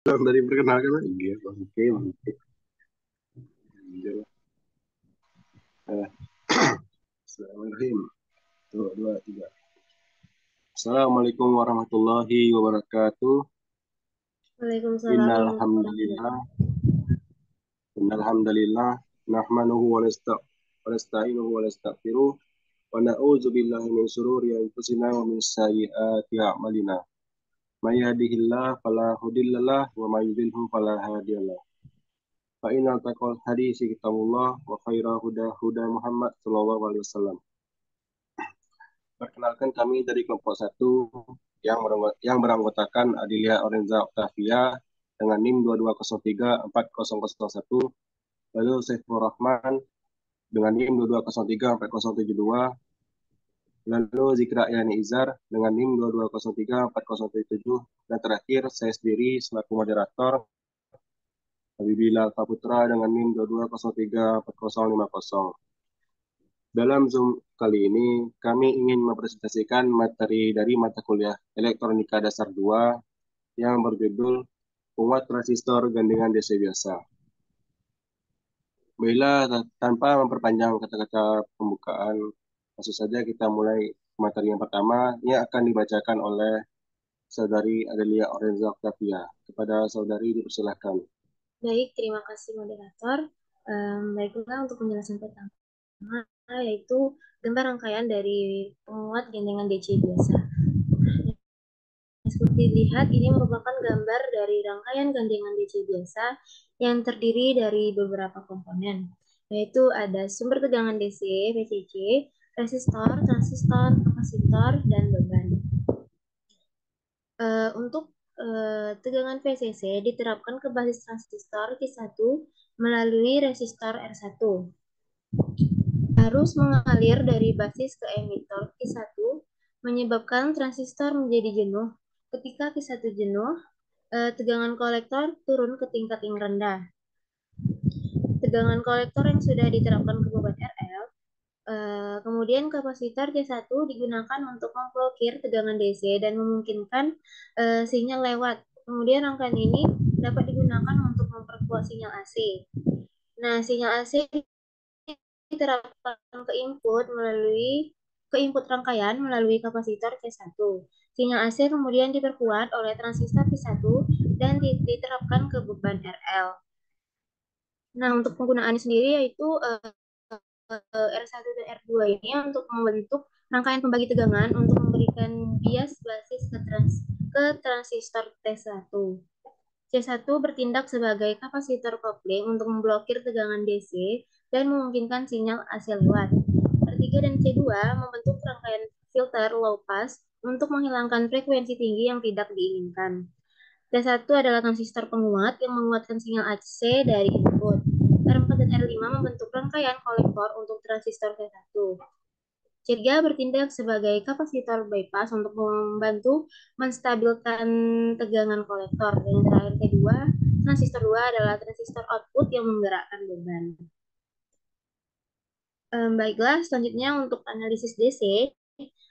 Dari perkenalkan lagi ya, oke, oke. Bismillahirrahmanirrahim. Dua, dua, tiga. Assalamualaikum warahmatullahi wabarakatuh. Waalaikumsalam Innal warahmatullahi hamdalillah, innal hamdalillah, nahmanuhu wa nasta'inuhu wa nastaghfiruh wa na'udzu billahi min shururi anfusina wa min sayyiati a'malina. May yahdihillahu fala mudhillalah wa may yudhlilhu fala hadiyalah. Fa inna taqal hadisi kitabullah wa khaira huda Muhammad sallallahu alaihi wasallam. Perkenalkan kami dari kelompok satu yang beranggotakan Adelia Orenza Octavia dengan NIM 22034001, lalu Saiful Rahman dengan NIM 22034072, lalu Zikra Yani Izar dengan NIM 22034077, dan terakhir saya sendiri selaku moderator Habibila Kaputra dengan NIM 22034050. Dalam Zoom kali ini, kami ingin mempresentasikan materi dari mata kuliah Elektronika Dasar 2 yang berjudul Penguat Transistor Gandengan DC Biasa. Baiklah, tanpa memperpanjang kata-kata pembukaan, langsung saja kita mulai materi yang pertama yang akan dibacakan oleh Saudari Adelia Orenza Octavia. Kepada saudari dipersilahkan. Baik, terima kasih moderator. Baiklah untuk penjelasan pertama yaitu gambar rangkaian dari penguat gandengan DC biasa. Seperti dilihat, ini merupakan gambar dari rangkaian gandengan DC biasa yang terdiri dari beberapa komponen, yaitu ada sumber tegangan DC, VCC, resistor, transistor, kapasitor, dan beban. Untuk tegangan VCC diterapkan ke basis transistor Q1 melalui resistor R1. Arus mengalir dari basis ke emitor Q1 menyebabkan transistor menjadi jenuh. Ketika Q1 jenuh, tegangan kolektor turun ke tingkat yang rendah. Tegangan kolektor yang sudah diterapkan ke beban RL, kemudian kapasitor C1 digunakan untuk memblokir tegangan DC dan memungkinkan sinyal lewat. Kemudian rangkaian ini dapat digunakan untuk memperkuat sinyal AC. Nah, sinyal AC diterapkan ke input rangkaian melalui kapasitor C1. Sinyal AC kemudian diperkuat oleh transistor Q1 dan diterapkan ke beban RL. Nah, untuk penggunaannya sendiri yaitu R1 dan R2 ini untuk membentuk rangkaian pembagi tegangan untuk memberikan bias basis ke transistor T1. C1 bertindak sebagai kapasitor kopling untuk memblokir tegangan DC dan memungkinkan sinyal AC lewat. R3 dan C2 membentuk rangkaian filter low pass untuk menghilangkan frekuensi tinggi yang tidak diinginkan. T1 adalah transistor penguat yang menguatkan sinyal AC dari input. R4 dan R5 membentuk rangkaian kolektor untuk transistor T1. C3 bertindak sebagai kapasitor bypass untuk membantu menstabilkan tegangan kolektor. Dan yang terakhir T2, transistor 2 adalah transistor output yang menggerakkan beban. Baiklah, selanjutnya untuk analisis DC.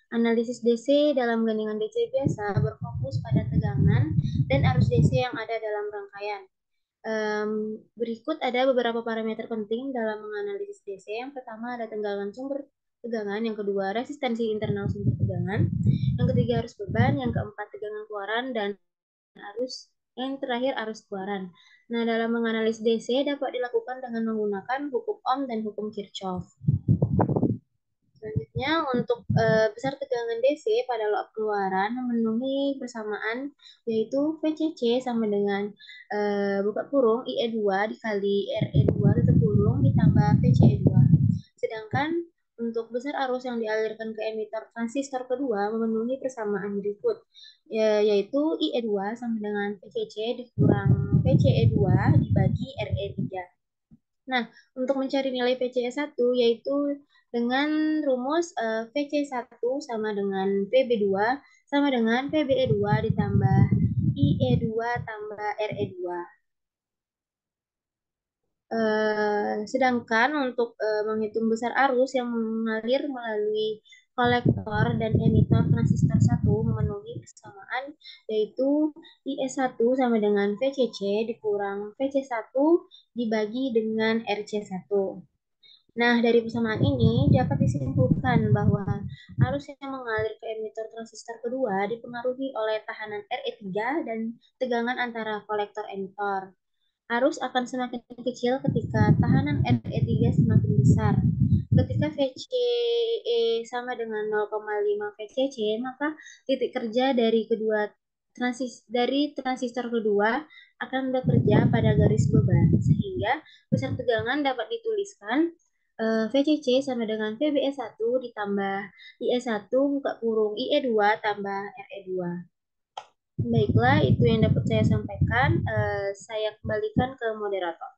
Analisis DC dalam gandengan DC biasa berfokus pada tegangan dan arus DC yang ada dalam rangkaian. Berikut ada beberapa parameter penting dalam menganalisis DC. Yang pertama ada tegangan sumber tegangan, yang kedua resistensi internal sumber tegangan, yang ketiga arus beban, yang keempat tegangan keluaran, dan arus yang terakhir arus keluaran. Nah, dalam menganalisis DC dapat dilakukan dengan menggunakan hukum Ohm dan hukum Kirchhoff. Selanjutnya untuk besar tegangan DC pada load keluaran memenuhi persamaan yaitu VCC sama dengan buka kurung IE2 dikali RE2 tutup kurung ditambah VCE2. Sedangkan untuk besar arus yang dialirkan ke emitor transistor kedua memenuhi persamaan berikut yaitu IE2 sama dengan VCC dikurang VCE2 dibagi RE3. Nah, untuk mencari nilai VCE1 yaitu dengan rumus VC1 sama dengan VB2 sama dengan VBE2 ditambah IE2 tambah RE2. Sedangkan untuk menghitung besar arus yang mengalir melalui kolektor dan emitor transistor 1 memenuhi kesamaan, yaitu IE1 sama dengan VCC dikurang VC1 dibagi dengan RC1. Nah, dari persamaan ini dapat disimpulkan bahwa arus yang mengalir ke emitor transistor kedua dipengaruhi oleh tekanan Re3 dan tegangan antara kolektor emitor. Arus akan semakin kecil ketika tekanan Re3 semakin besar. Ketika VCE sama dengan 0,5 VCC, maka titik kerja dari transistor kedua akan bekerja pada garis beban, sehingga besar tegangan dapat dituliskan VCC sama dengan VBE1 ditambah IE1 buka kurung IE2 tambah RE2. Baiklah, itu yang dapat saya sampaikan. Saya kembalikan ke moderator.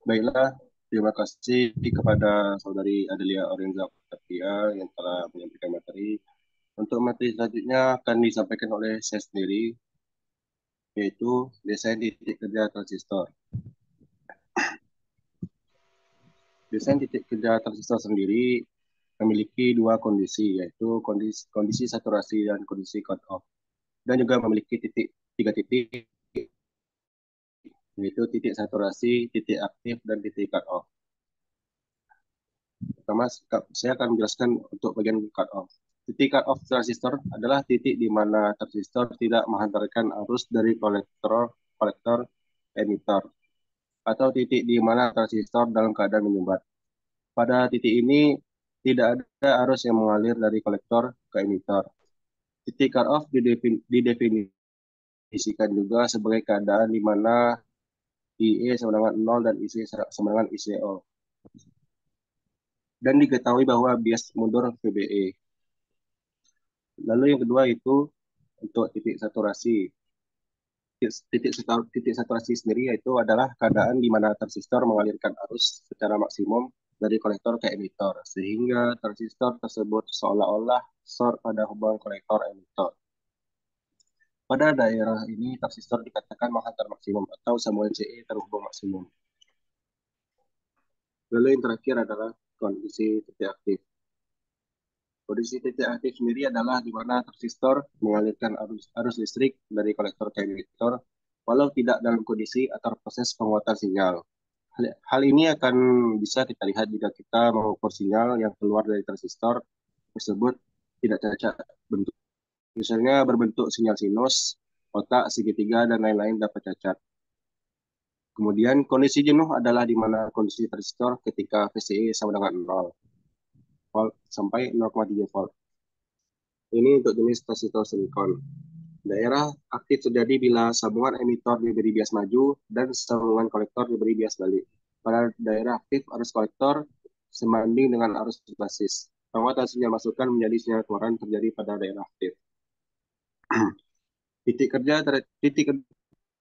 Baiklah, terima kasih kepada Saudari Adelia Orenza Putria yang telah menyampaikan materi. Untuk materi selanjutnya akan disampaikan oleh saya sendiri, yaitu desain titik kerja transistor. Desain titik kerja transistor sendiri memiliki dua kondisi, yaitu kondisi saturasi dan kondisi cut-off. Dan juga memiliki tiga titik, yaitu titik saturasi, titik aktif, dan titik cut-off. Pertama, saya akan menjelaskan untuk bagian cut-off. Titik cut-off transistor adalah titik di mana transistor tidak menghantarkan arus dari kolektor emitter, atau titik di mana transistor dalam keadaan menyumbat. Pada titik ini, tidak ada arus yang mengalir dari kolektor ke emitter. Titik cut-off didefinisikan juga sebagai keadaan di mana IE sama dengan 0 dan IC sama dengan ICO. Dan diketahui bahwa bias mundur VBE. Lalu yang kedua itu untuk titik saturasi. Titik saturasi sendiri yaitu adalah keadaan di mana transistor mengalirkan arus secara maksimum dari kolektor ke emitter, sehingga transistor tersebut seolah-olah short pada hubungan kolektor emitter. Pada daerah ini, transistor dikatakan menghantar maksimum atau Samuel CE terhubung maksimum. Lalu yang terakhir adalah kondisi titik aktif. Kondisi titik aktif sendiri adalah di mana transistor mengalirkan arus listrik dari kolektor ke emitter, walau tidak dalam kondisi atau proses penguatan sinyal. Hal ini akan bisa kita lihat jika kita mengukur sinyal yang keluar dari transistor tersebut tidak cacat bentuk. Misalnya berbentuk sinyal sinus, kotak, segitiga, dan lain-lain dapat cacat. Kemudian kondisi jenuh adalah di mana kondisi transistor ketika VCE sama dengan 0 volt sampai 0,3 volt. Ini untuk jenis transistor silikon. Daerah aktif terjadi bila sambungan emitor diberi bias maju dan sambungan kolektor diberi bias balik. Pada daerah aktif, arus kolektor sebanding dengan arus basis. Penguatan sinyal masukan menjadi sinyal keluaran terjadi pada daerah aktif. Titik kerja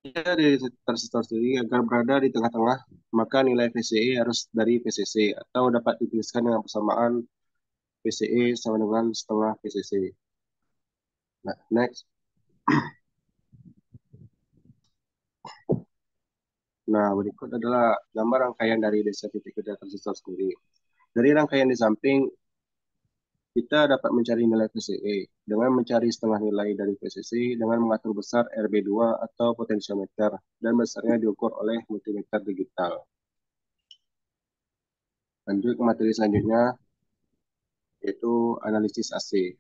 dari transistor sendiri agar berada di tengah-tengah, maka nilai VCE harus dari VCC atau dapat dituliskan dengan persamaan VCE sama dengan setengah VCC. Nah, next. Nah, berikut adalah gambar rangkaian dari desain titik kerja transistor sendiri. Dari rangkaian di samping, kita dapat mencari nilai VCE dengan mencari setengah nilai dari VCC dengan mengatur besar RB2 atau potensiometer dan besarnya diukur oleh multimeter digital. Lanjut ke materi selanjutnya, yaitu analisis AC.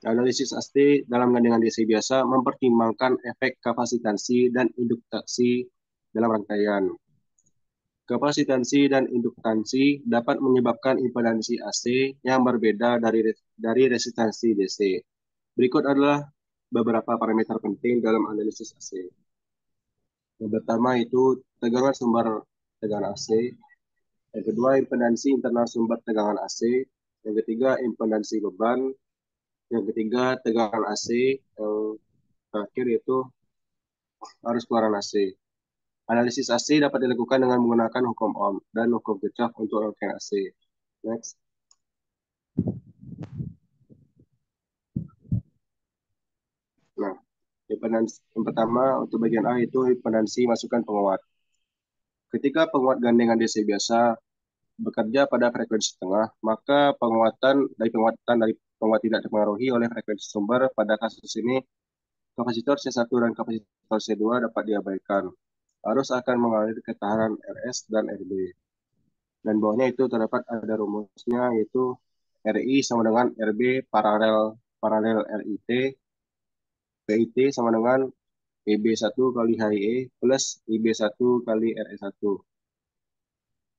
Analisis AC dalam gandengan DC biasa mempertimbangkan efek kapasitansi dan induktasi dalam rangkaian. Kapasitansi dan induktansi dapat menyebabkan impedansi AC yang berbeda dari resistansi DC. Berikut adalah beberapa parameter penting dalam analisis AC. Yang pertama itu tegangan sumber tegangan AC. Yang kedua, impedansi internal sumber tegangan AC. Yang ketiga, impedansi beban. Yang ketiga, tegangan AC. Yang terakhir yaitu arus keluaran AC. Analisis AC dapat dilakukan dengan menggunakan hukum Ohm dan hukum Kirchhoff untuk rangkaian AC. Next. Nah, yang pertama untuk bagian A itu impedansi masukan penguat. Ketika penguat gandengan DC biasa bekerja pada frekuensi tengah, maka penguat tidak dipengaruhi oleh frekuensi sumber. Pada kasus ini, kapasitor C1 dan kapasitor C2 dapat diabaikan. Arus akan mengalir ke tekanan RS dan RB. Dan bawahnya itu terdapat ada rumusnya, yaitu RI sama dengan RB paralel paralel RIT, PIT sama dengan PB1 kali HIE plus IB1 kali RE1.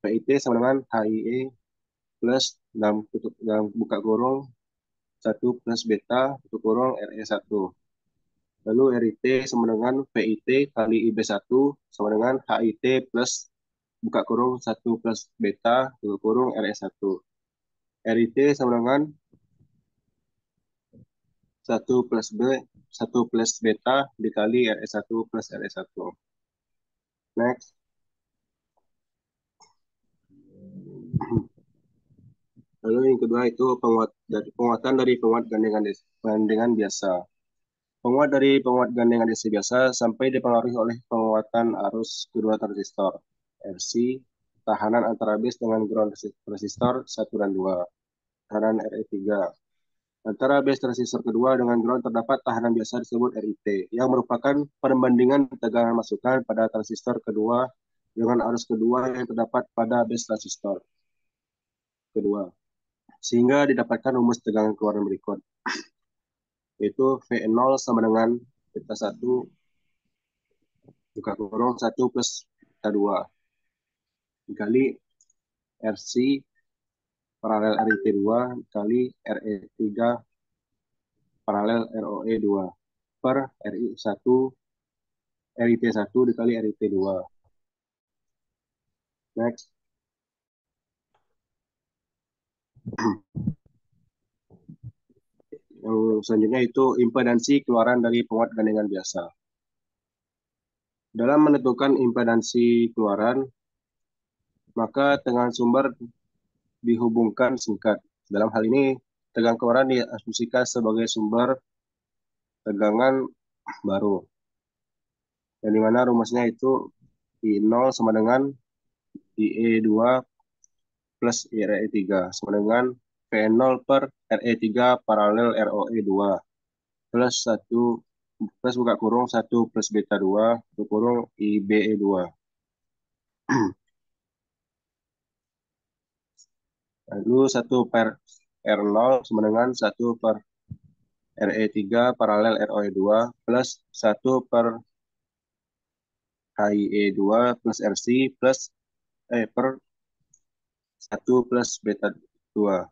PIT sama dengan HIE plus dalam buka kurung 1 plus beta tutup kurung RE1. Lalu RIT sama dengan PIT kali IB1 sama dengan HIT plus buka kurung 1 plus beta tutup kurung RE1. RIT sama dengan 1 plus B 1 plus beta dikali RE1 plus RE1. Next. Lalu yang kedua itu penguatan dari penguat gandengan biasa. Penguat dari penguat gandengan DC biasa sampai dipengaruhi oleh penguatan arus kedua transistor. RC, tahanan antara base dengan ground resistor 1 dan 2. Tahanan RE3. Antara base transistor kedua dengan ground terdapat tahanan biasa disebut RIT, yang merupakan perbandingan tegangan masukan pada transistor kedua dengan arus kedua yang terdapat pada base transistor kedua. Sehingga didapatkan rumus tegangan keluaran berikut, yaitu V0 sama dengan beta 1 buka kurung 1 plus beta 2 dikali RC paralel RIT 2 dikali RE3 paralel ROE 2 per RIT 1 dikali RIT 2. Next. Yang selanjutnya itu impedansi keluaran dari penguat gandengan biasa. Dalam menentukan impedansi keluaran, maka tegangan sumber dihubungkan singkat. Dalam hal ini, tegangan keluaran diasumsikan sebagai sumber tegangan baru. Yang dimana rumusnya itu I0 sama dengan IE2 plus RE3 sama dengan V0 per RE3 paralel ROE2 plus 1 plus buka kurung 1 plus beta 2 tutup kurung IBE2. Lalu 1 per R0 sama dengan 1 per RE3 paralel ROE2 plus 1 per HIE2 plus RC plus per 1 plus beta 2.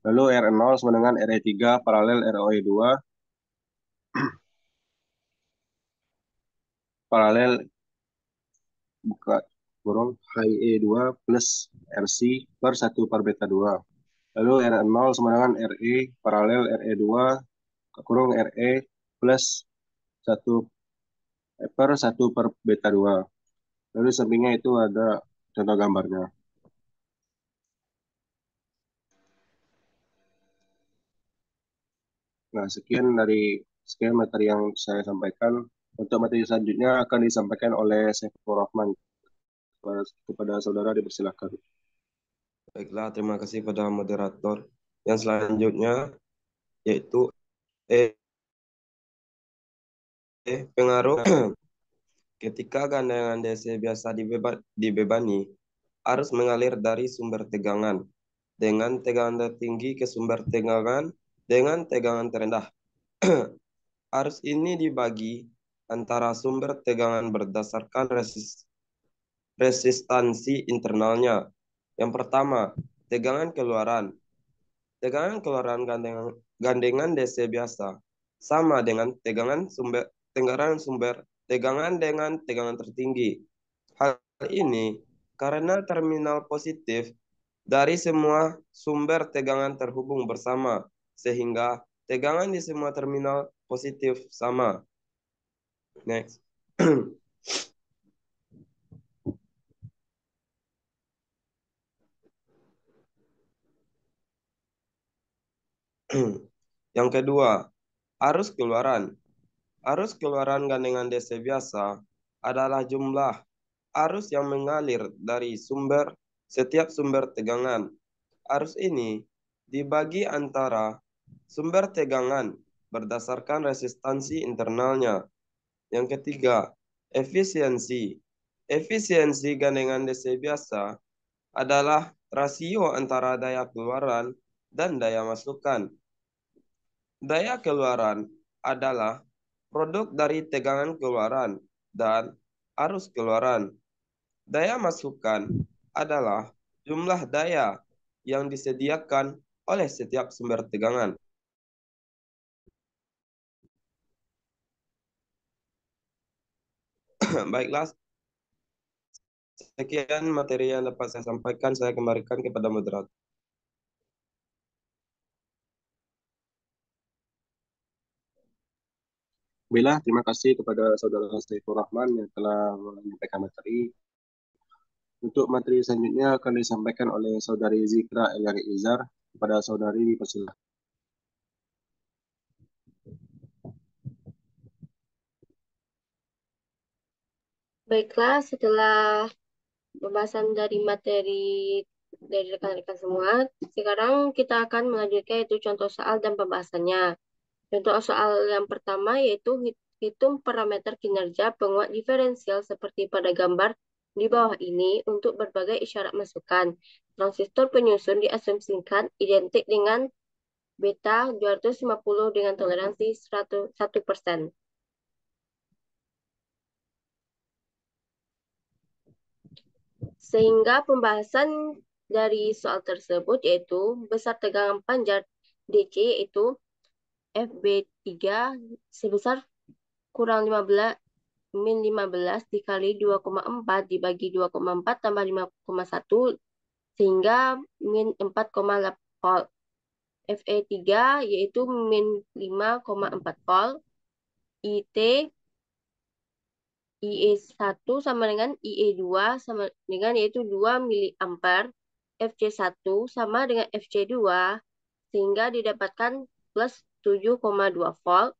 Lalu R0 sama dengan RE3 paralel ROE2 paralel buka kurung HIE2 plus RC per 1 per beta 2. Lalu R0 sama dengan RE paralel RE2 kurung RE plus 1 per 1 per beta 2. Lalu sampingnya itu ada contoh gambarnya. Nah, sekian materi yang saya sampaikan. Untuk materi selanjutnya akan disampaikan oleh Saiful Rahman. Kepada saudara dipersilakan. Baiklah, terima kasih pada moderator. Yang selanjutnya yaitu pengaruh ketika gandengan DC biasa dibebani, arus mengalir dari sumber tegangan dengan tegangan tertinggi ke sumber tegangan dengan tegangan terendah. Arus ini dibagi antara sumber tegangan berdasarkan resistansi internalnya. Yang pertama, tegangan keluaran. Tegangan keluaran gandengan DC biasa sama dengan tegangan dengan tegangan tertinggi. Hal ini karena terminal positif dari semua sumber tegangan terhubung bersama, sehingga tegangan di semua terminal positif sama. Next. Yang kedua, arus keluaran. Arus keluaran gandengan DC biasa adalah jumlah arus yang mengalir dari setiap sumber tegangan. Arus ini dibagi antara sumber tegangan berdasarkan resistansi internalnya. Yang ketiga, efisiensi. Efisiensi gandengan DC biasa adalah rasio antara daya keluaran dan daya masukan. Daya keluaran adalah produk dari tegangan keluaran dan arus keluaran. Daya masukan adalah jumlah daya yang disediakan oleh setiap sumber tegangan. Baiklah, sekian materi yang dapat saya sampaikan. Saya kembalikan kepada moderator. Bila, terima kasih kepada Saudara Saiful Rahman yang telah menyampaikan materi. Untuk materi selanjutnya akan disampaikan oleh Saudari Zikra Eliani Izar. Kepada Saudari, dipersilakan. Baiklah, setelah pembahasan dari materi dari rekan-rekan semua, sekarang kita akan melanjutkan yaitu contoh soal dan pembahasannya. Contoh soal yang pertama yaitu hitung parameter kinerja penguat diferensial seperti pada gambar di bawah ini untuk berbagai isyarat masukan. Transistor penyusun diasumsikan identik dengan beta 250 dengan toleransi 1%. Sehingga pembahasan dari soal tersebut yaitu besar tegangan panjang DC yaitu FB3 sebesar kurang 15 min 15 dikali 2,4 dibagi 2,4 tambah 5,1 sehingga min 4,8 volt. FE3 yaitu min 5,4 volt. IT IE1 sama dengan IE2 sama dengan yaitu 2 miliampere. FC1 sama dengan FC2 sehingga didapatkan plus 7,2 volt.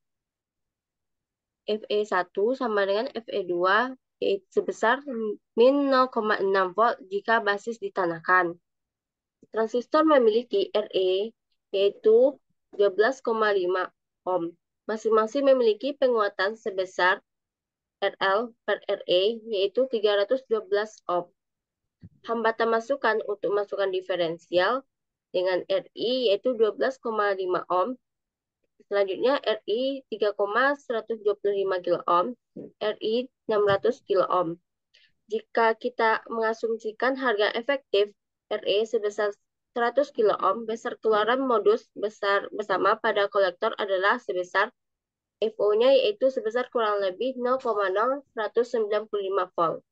FE1 sama dengan FE2 yaitu sebesar min 0,6 volt jika basis ditanahkan. Transistor memiliki RE yaitu 12,5 ohm. Masing-masing memiliki penguatan sebesar RL per RE yaitu 312 ohm. Hambatan masukan untuk masukan diferensial dengan RI yaitu 12,5 ohm. Selanjutnya RI 3,125 kilo ohm, RI 600 kilo ohm. Jika kita mengasumsikan harga efektif RE sebesar 100 kilo ohm, besar keluaran modus besar bersama pada kolektor adalah sebesar FO-nya yaitu sebesar kurang lebih 0,0195 volt.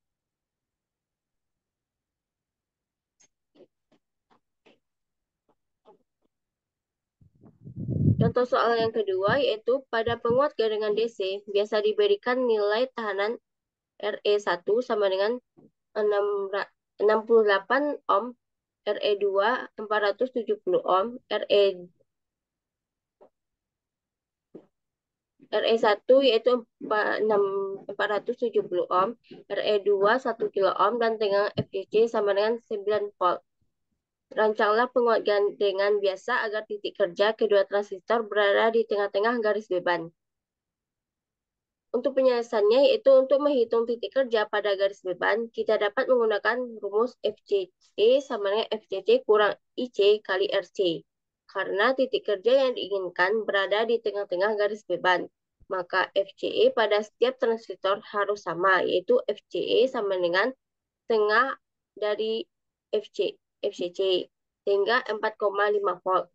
Contoh soal yang kedua yaitu pada penguat gandengan DC biasa diberikan nilai tahanan RE1 sama dengan 68 ohm, RE2 470 ohm, RE1 yaitu 470 ohm, RE2 1 kilo ohm dan tegangan FEC sama dengan 9 volt. Rancanglah penguat gandengan biasa agar titik kerja kedua transistor berada di tengah-tengah garis beban. Untuk penyelesaiannya yaitu untuk menghitung titik kerja pada garis beban, kita dapat menggunakan rumus FCC sama dengan FCC kurang IC kali RC. Karena titik kerja yang diinginkan berada di tengah-tengah garis beban, maka FCE pada setiap transistor harus sama, yaitu FCE sama dengan tengah dari FCC, sehingga 4,5 volt.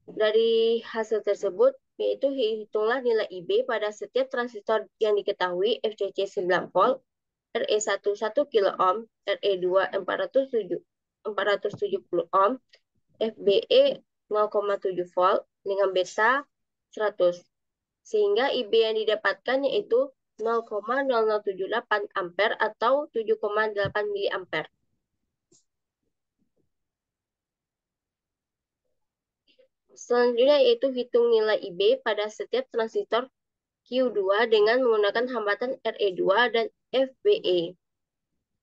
Dari hasil tersebut, yaitu hitunglah nilai IB pada setiap transistor yang diketahui FCC 9 volt, RE1 1 kilo ohm, RE2 470 ohm, FBE 0,7 volt dengan beta 100. Sehingga IB yang didapatkan yaitu 0,0078 ampere atau 7,8 miliampere. Selanjutnya yaitu hitung nilai IB pada setiap transistor Q2 dengan menggunakan hambatan RE2 dan FBE.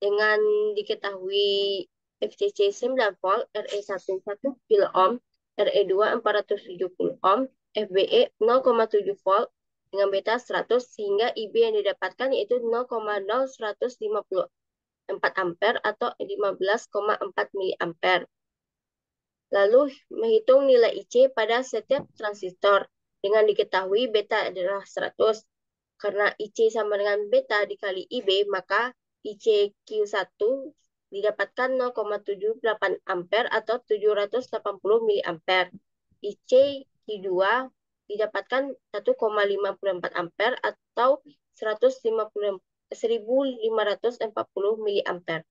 Dengan diketahui FCC 9 volt, RE1 1 kilo ohm, RE2 470 ohm, FBE 0,7 volt dengan beta 100 sehingga IB yang didapatkan yaitu 0,0154 ampere atau 15,4 miliampere. Lalu menghitung nilai IC pada setiap transistor dengan diketahui beta adalah 100. Karena IC sama dengan beta dikali IB, maka IC Q1 didapatkan 0,78 ampere atau 780 miliampere. IC Q2 didapatkan 1,54 ampere atau 1540 miliampere.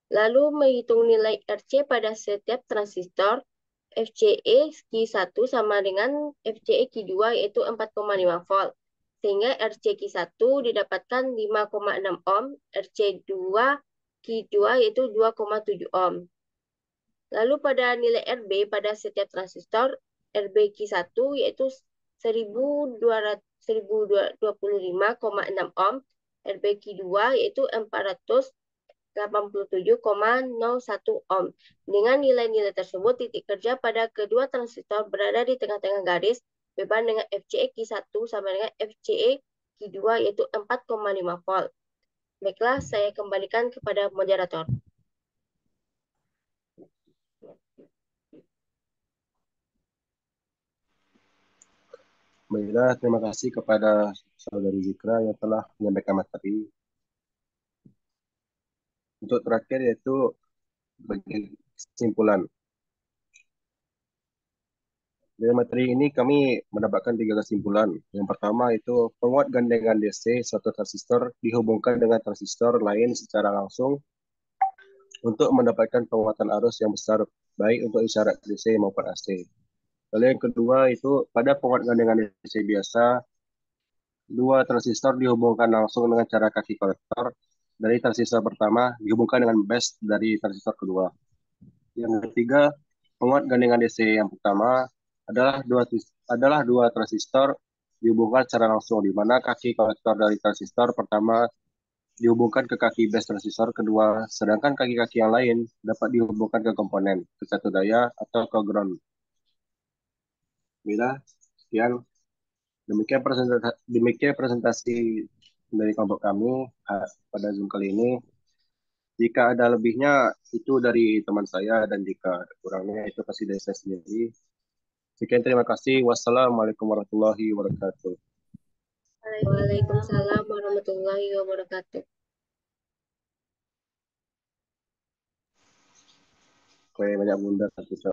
Lalu menghitung nilai RC pada setiap transistor, FCE Q1 sama dengan FCE Q2 yaitu 4,5 volt. Sehingga RC Q1 didapatkan 5,6 ohm, RC2 Q2 yaitu 2,7 ohm. Lalu pada nilai RB pada setiap transistor, RB Q1 yaitu 1225,6 ohm, RB Q2 yaitu 487,01 ohm. Dengan nilai-nilai tersebut, titik kerja pada kedua transistor berada di tengah-tengah garis, beban dengan FCE Q1 sama dengan FCE Q2 yaitu 4,5 volt. Baiklah, saya kembalikan kepada moderator. Baiklah, terima kasih kepada Saudari Zikra yang telah menyampaikan materi. Untuk terakhir yaitu bagian kesimpulan. Dari materi ini kami mendapatkan 3 kesimpulan. Yang pertama itu penguat gandengan DC suatu transistor dihubungkan dengan transistor lain secara langsung untuk mendapatkan penguatan arus yang besar, baik untuk isyarat DC maupun AC. Lalu yang kedua itu pada penguat gandengan DC biasa, dua transistor dihubungkan langsung dengan cara kaki kolektor dari transistor pertama dihubungkan dengan base dari transistor kedua. Yang ketiga, penguat gandengan DC yang pertama adalah dua transistor dihubungkan secara langsung, di mana kaki kolektor dari transistor pertama dihubungkan ke kaki base transistor kedua, sedangkan kaki-kaki yang lain dapat dihubungkan ke komponen, ke satu daya atau ke ground. Bila sekian, demikian presentasi dari kelompok kami pada Zoom kali ini. Jika ada lebihnya itu dari teman saya dan jika kurangnya itu pasti dari saya sendiri. Sekian, terima kasih. Wassalamualaikum warahmatullahi wabarakatuh. Waalaikumsalam warahmatullahi wabarakatuh. Oke, banyak bunda.